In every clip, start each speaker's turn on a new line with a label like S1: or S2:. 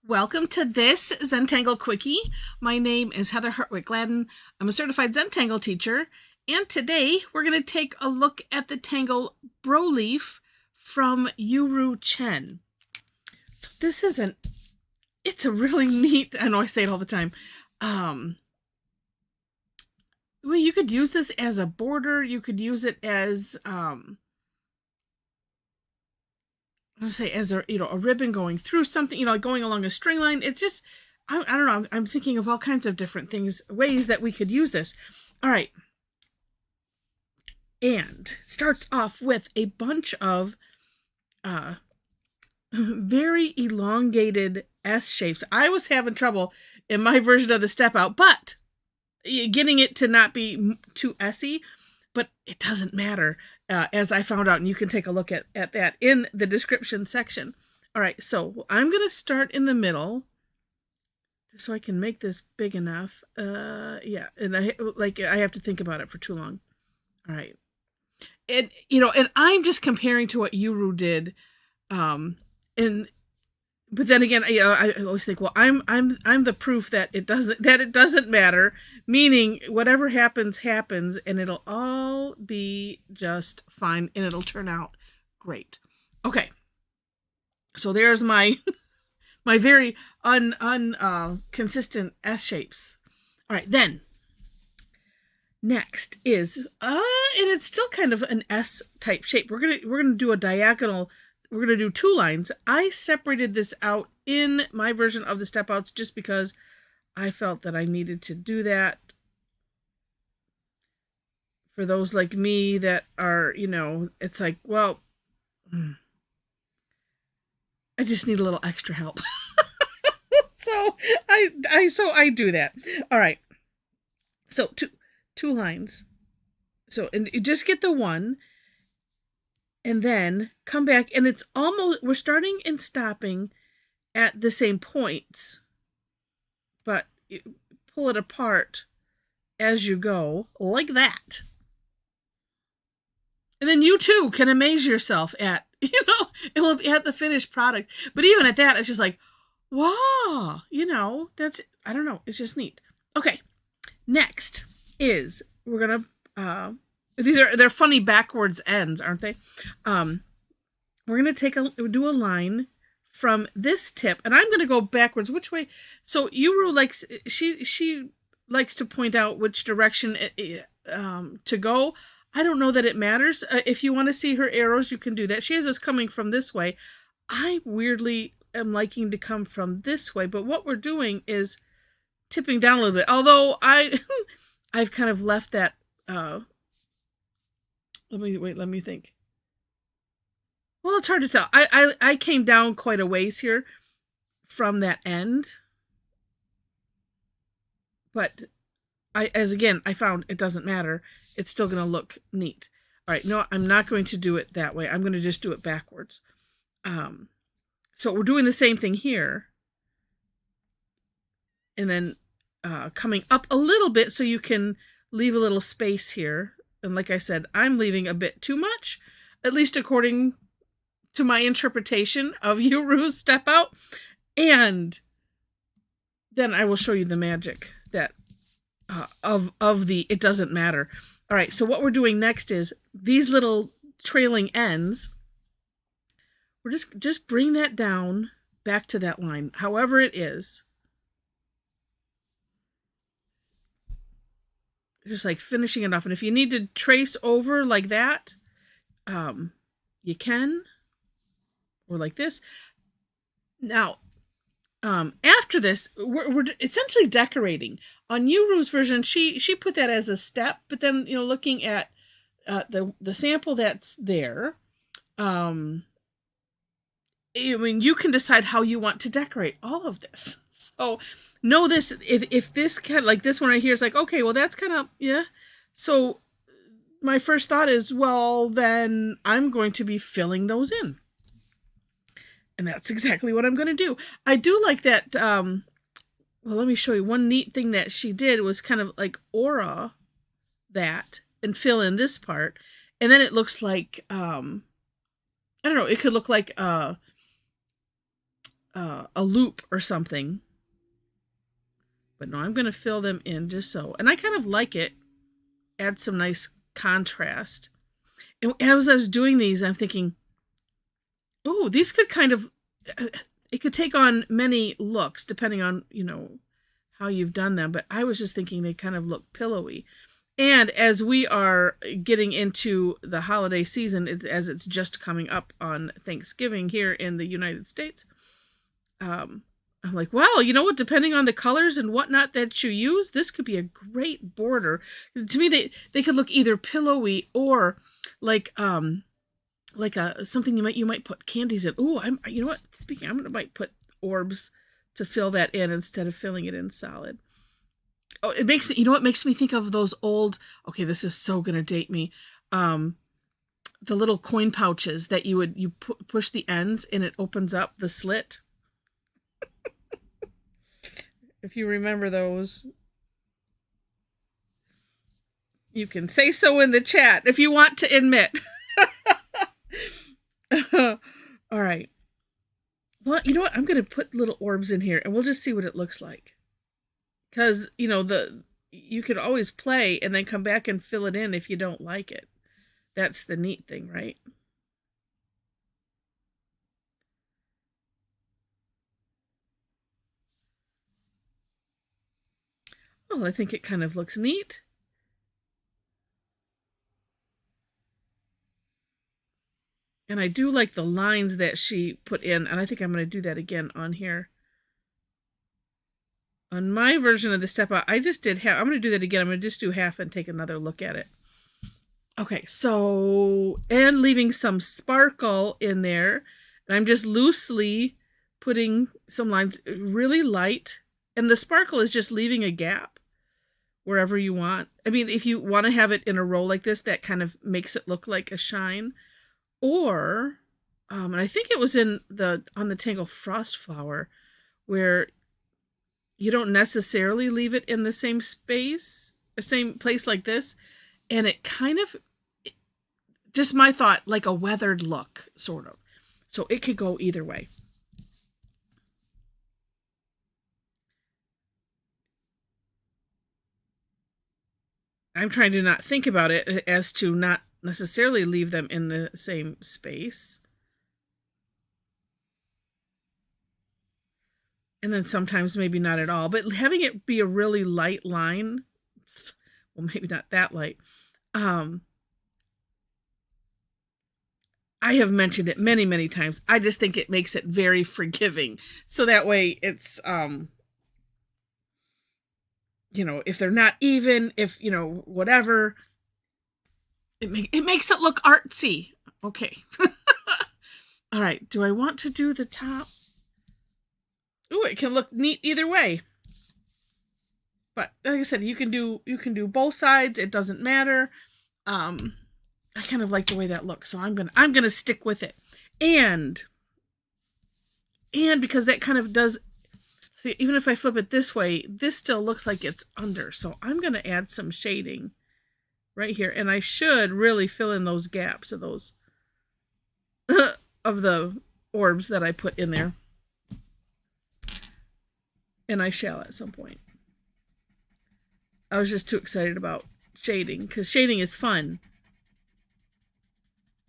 S1: Welcome to this Zentangle Quickie. My name is Heather Hartwick Gladden. I'm a certified Zentangle teacher, and today we're going to take a look at the tangle Broleaf from YuRu Chen. So this it's a really neat, I know I say it all the time. Well, you could use this as a border. You could use it as, as a ribbon going through something, going along a string line. It's just, I don't know. I'm thinking of all kinds of different ways that we could use this. All right. And starts off with a bunch of very elongated S shapes. I was having trouble in my version of the step out, but getting it to not be too S-y, but it doesn't matter. As I found out, and you can take a look at that in the description section. All right, so I'm going to start in the middle just so I can make this big enough. Yeah, and I have to think about it for too long. All right. And, and I'm just comparing to what YuRu did. But then again, I always think, well, I'm the proof that it doesn't matter, meaning whatever happens, and it'll all be just fine, and it'll turn out great. Okay, so there's my my very consistent S shapes. All right, then next is and it's still kind of an S type shape. We're gonna do a diagonal. We're going to do 2 lines. I separated this out in my version of the step outs just because I felt that I needed to do that. For those like me that are, it's like, well, I just need a little extra help. So I do that. All right. So two lines. So, and you just get the one, and then come back, and it's almost, we're starting and stopping at the same points, but you pull it apart as you go, like that. And then you too can amaze yourself at, at the finished product. But even at that, it's just like, wow, that's, I don't know, it's just neat. Okay, next is, we're going to, they're funny backwards ends, aren't they? We're going to do a line from this tip, and I'm going to go backwards. Which way? So YuRu likes, she likes to point out which direction to go. I don't know that it matters. If you want to see her arrows, you can do that. She has us coming from this way. I weirdly am liking to come from this way, but what we're doing is tipping down a little bit. Although I've kind of left that, let me think. Well, it's hard to tell. I came down quite a ways here from that end. But I found it doesn't matter. It's still going to look neat. All right, no, I'm not going to do it that way. I'm going to just do it backwards. So we're doing the same thing here. And then coming up a little bit so you can leave a little space here. And like I said, I'm leaving a bit too much, at least according to my interpretation of YuRu's step out. And then I will show you the magic that of the it doesn't matter. All right, so what we're doing next is these little trailing ends. We're just bring that down back to that line, however it is. Just like finishing it off. And if you need to trace over like that, you can, or like this. Now, after this, we're essentially decorating. On YuRu's version, she put that as a step, but then, looking at the sample that's there, you can decide how you want to decorate all of this. So know this, if this kind of, like this one right here is like, okay, well, that's kind of, yeah. So my first thought is, well, then I'm going to be filling those in. And that's exactly what I'm going to do. I do like that, well, let me show you. One neat thing that she did was kind of like aura that and fill in this part. And then it looks like, I don't know, it could look like a loop or something. But no, I'm going to fill them in just so. And I kind of like it. Add some nice contrast. And as I was doing these, I'm thinking, oh, these could kind of, it could take on many looks depending on, you know, how you've done them. But I was just thinking they kind of look pillowy. And as we are getting into the holiday season, as it's just coming up on Thanksgiving here in the United States, I'm like, well, you know what? Depending on the colors and whatnot that you use, this could be a great border. To me, they could look either pillowy or like something you might put candies in. Ooh, you know what? Speaking, might put orbs to fill that in instead of filling it in solid. Oh, it makes, you know what makes me think of those old, okay, this is so going to date me. The little coin pouches that you push the ends and it opens up the slit. If you remember those, you can say so in the chat if you want to admit. All right. Well, you know what? I'm going to put little orbs in here and we'll just see what it looks like. Because, you know, you could always play and then come back and fill it in if you don't like it. That's the neat thing, right? Well, I think it kind of looks neat. And I do like the lines that she put in, and I think I'm going to do that again on here. On my version of the step out, I just did half. I'm going to do that again. I'm going to just do half and take another look at it. Okay, so, and leaving some sparkle in there. And I'm just loosely putting some lines, really light. And the sparkle is just leaving a gap wherever you want. I mean, if you want to have it in a row like this, that kind of makes it look like a shine. Or, and I think it was on the Tangle Frost Flower, where you don't necessarily leave it in the same space, the same place like this. And it kind of, just my thought, like a weathered look, sort of. So it could go either way. I'm trying to not think about it as to not necessarily leave them in the same space. And then sometimes maybe not at all. But having it be a really light line, well, maybe not that light. I have mentioned it many, many times. I just think it makes it very forgiving. So that way it's, you know, if they're not even, if, you know, whatever, it makes it look artsy. Okay. All right. Do I want to do the top? Ooh, it can look neat either way. But like I said, you can do both sides. It doesn't matter. I kind of like the way that looks, so I'm gonna stick with it. And because that kind of does, see, even if I flip it this way, this still looks like it's under. So I'm gonna add some shading right here, and I should really fill in those gaps of those of the orbs that I put in there. And I shall at some point. I was just too excited about shading, because shading is fun.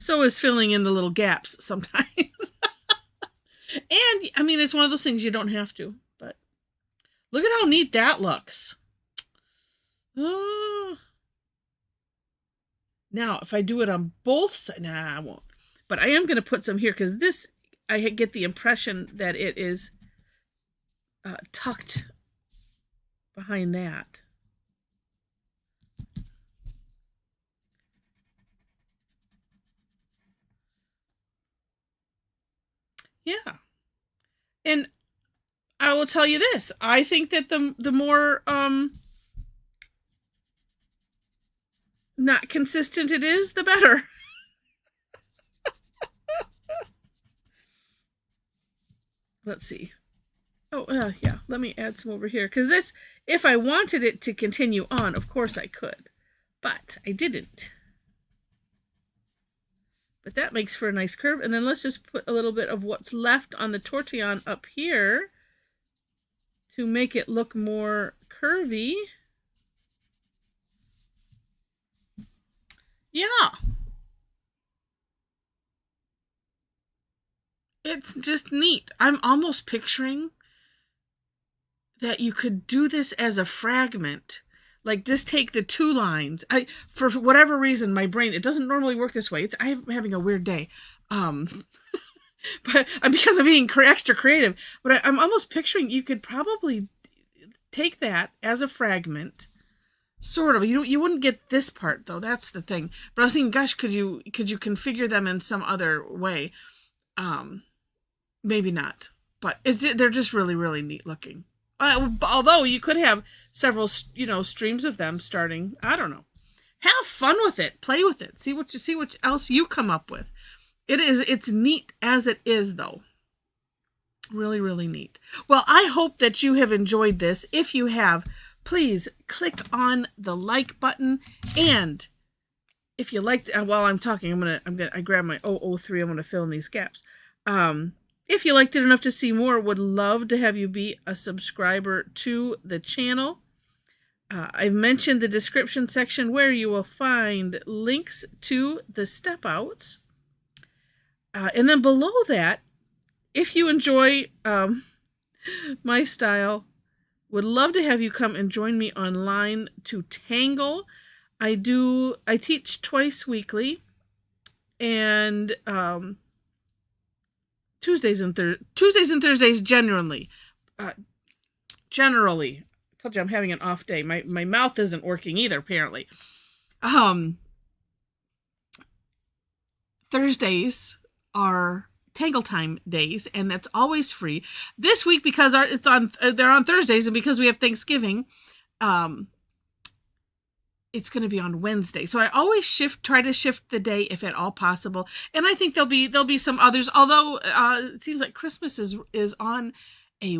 S1: So is filling in the little gaps sometimes. And, I mean, it's one of those things you don't have to. But look at how neat that looks. Oh. Now, if I do it on both sides, nah, I won't. But I am going to put some here, because this, I get the impression that it is tucked behind that. Yeah. And I will tell you this. I think that the more not consistent it is, the better. Let's see. Oh, yeah. Let me add some over here. Because this, if I wanted it to continue on, of course I could. But I didn't. But that makes for a nice curve. And then let's just put a little bit of what's left on the Tortillion up here to make it look more curvy. Yeah. It's just neat. I'm almost picturing that you could do this as a fragment. Like, just take the 2 lines. For whatever reason, my brain, it doesn't normally work this way. I'm having a weird day. But because I'm being extra creative. But I'm almost picturing you could probably take that as a fragment. Sort of. You wouldn't get this part, though. That's the thing. But I was thinking, gosh, could you configure them in some other way? Maybe not. But they're just really, really neat looking. Although you could have several, streams of them starting. I don't know. Have fun with it. Play with it. See what else you come up with. It's neat as it is, though. Really, really neat. Well, I hope that you have enjoyed this. If you have, please click on the like button. And if you liked, while I'm talking, I grab my 003. I'm gonna fill in these gaps. If you liked it enough to see more, would love to have you be a subscriber to the channel. I've mentioned the description section where you will find links to the step outs. And then below that, if you enjoy my style, would love to have you come and join me online to Tangle. I teach twice weekly, and Tuesdays and Thursdays generally. Generally. I told you I'm having an off day. My mouth isn't working either, apparently. Thursdays are Tangle Time days, and that's always free. This week, because they're on Thursdays, and because we have Thanksgiving, it's going to be on Wednesday. So I always try to shift the day if at all possible. And I think there'll be some others, although it seems like Christmas is on a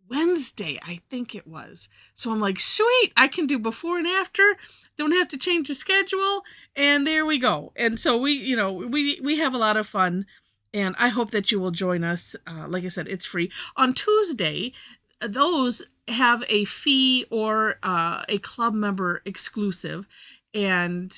S1: Wednesday, I think it was. So I'm like, sweet, I can do before and after. Don't have to change the schedule. And there we go. And so we have a lot of fun. And I hope that you will join us. Like I said, it's free. On Tuesday, those have a fee or a club member exclusive. And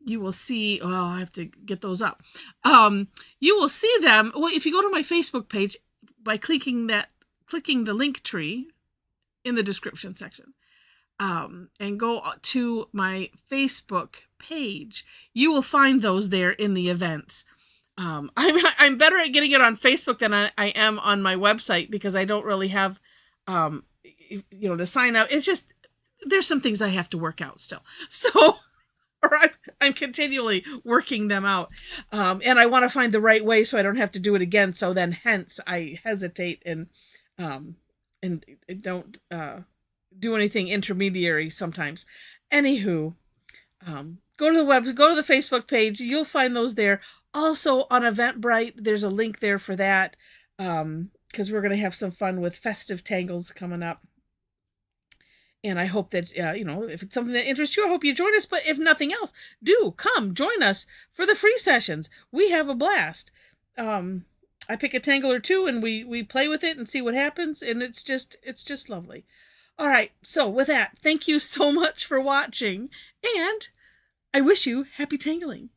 S1: you will see, I have to get those up. You will see them. Well, if you go to my Facebook page by clicking the link tree in the description section, and go to my Facebook page, you will find those there in the events. I'm better at getting it on Facebook than I am on my website, because I don't really have, to sign up. It's just, there's some things I have to work out still. So, or I'm continually working them out. And I want to find the right way so I don't have to do it again. So then hence I hesitate and don't, do anything intermediary sometimes. Anywho, go to the Facebook page. You'll find those there. Also on Eventbrite, there's a link there for that, because we're going to have some fun with festive tangles coming up. And I hope that, if it's something that interests you, I hope you join us. But if nothing else, do come join us for the free sessions. We have a blast. I pick a tangle or two and we play with it and see what happens. And it's just lovely. All right. So with that, thank you so much for watching. And I wish you happy tangling.